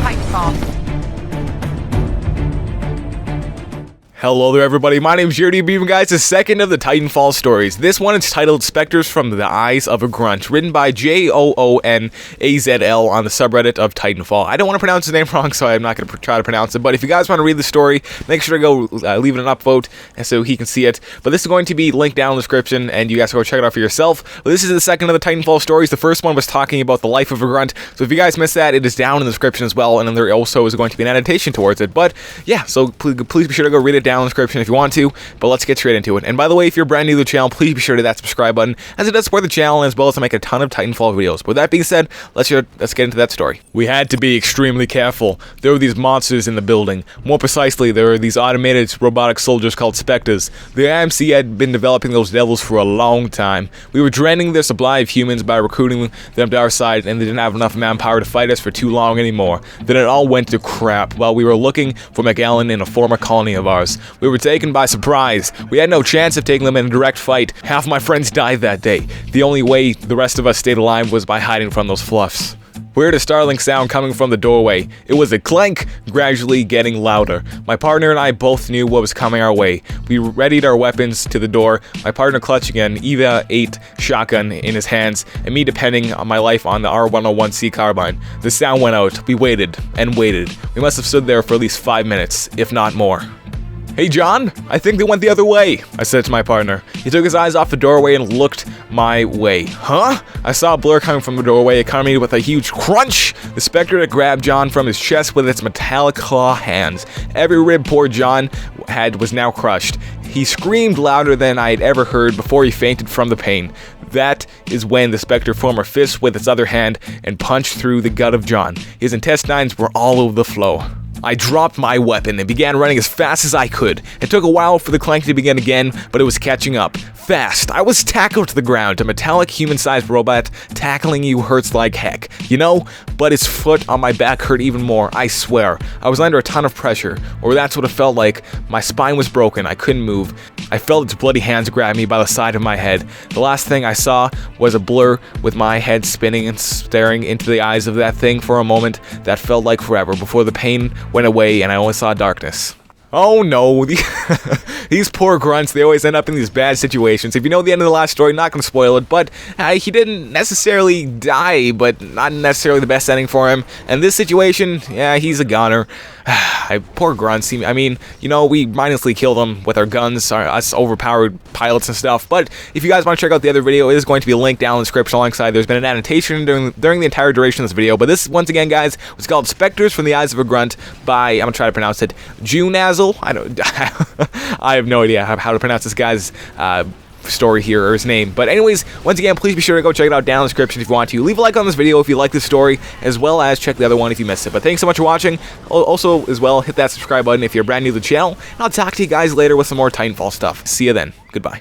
Titanfall. Hello there everybody, my name is JoonazL, guys, the second of the Titanfall stories. This one is titled Spectres from the Eyes of a Grunt, written by JoonazL on the subreddit of Titanfall. I don't want to pronounce his name wrong, so I'm not going to try to pronounce it, but if you guys want to read the story, make sure to go leave it an upvote and so he can see it. But this is going to be linked down in the description, and you guys can go check it out for yourself. But this is the second of the Titanfall stories. The first one was talking about the life of a Grunt, so if you guys missed that, it is down in the description as well, and then there also is going to be an annotation towards it. But yeah, so please be sure to go read it down in the description if you want to, but let's get straight into it. And by the way, if you're brand new to the channel, please be sure to hit that subscribe button, as it does support the channel, as well as I make a ton of Titanfall videos. But with that being said, let's get into that story. We had to be extremely careful. There were these monsters in the building. More precisely, there were these automated robotic soldiers called Spectres. The IMC had been developing those devils for a long time. We were draining their supply of humans by recruiting them to our side, and they didn't have enough manpower to fight us for too long anymore. Then it all went to crap while we were looking for McAllen in a former colony of ours. We were taken by surprise. We had no chance of taking them in a direct fight. Half my friends died that day. The only way the rest of us stayed alive was by hiding from those fluffs. We heard a startling sound coming from the doorway. It was a clank, gradually getting louder. My partner and I both knew what was coming our way. We readied our weapons to the door, my partner clutching an EVA 8 shotgun in his hands, and me depending on my life on the R101C carbine. The sound went out. We waited and waited. We must have stood there for at least 5 minutes, if not more. "Hey John, I think they went the other way," I said to my partner. He took his eyes off the doorway and looked my way. "Huh?" I saw a blur coming from the doorway, accompanied with a huge crunch. The Spectre had grabbed John from his chest with its metallic claw hands. Every rib poor John had was now crushed. He screamed louder than I had ever heard before he fainted from the pain. That is when the Spectre formed a fist with its other hand and punched through the gut of John. His intestines were all over the floor. I dropped my weapon and began running as fast as I could. It took a while for the clank to begin again, but it was catching up. Fast. I was tackled to the ground. A metallic human-sized robot tackling you hurts like heck, you know? But its foot on my back hurt even more, I swear. I was under a ton of pressure, or that's what it felt like. My spine was broken. I couldn't move. I felt its bloody hands grab me by the side of my head. The last thing I saw was a blur with my head spinning and staring into the eyes of that thing for a moment that felt like forever before the pain went away and I only saw darkness. Oh no, these poor grunts, they always end up in these bad situations. If you know the end of the last story, not going to spoil it, but he didn't necessarily die, but not necessarily the best ending for him. And this situation, yeah, he's a goner. Poor grunts. I mean, you know, we mindlessly kill them with our guns, us overpowered pilots and stuff. But if you guys want to check out the other video, it is going to be linked down in the description alongside. There's been an annotation during the entire duration of this video. But this, once again, guys, was called Spectres from the Eyes of a Grunt by, I'm going to try to pronounce it, JoonazL. I have no idea how to pronounce this guy's story here, or his name. But anyways, once again, please be sure to go check it out down in the description if you want to. Leave a like on this video if you like this story, as well as check the other one if you missed it. But thanks so much for watching. Also, as well, hit that subscribe button if you're brand new to the channel. And I'll talk to you guys later with some more Titanfall stuff. See you then. Goodbye.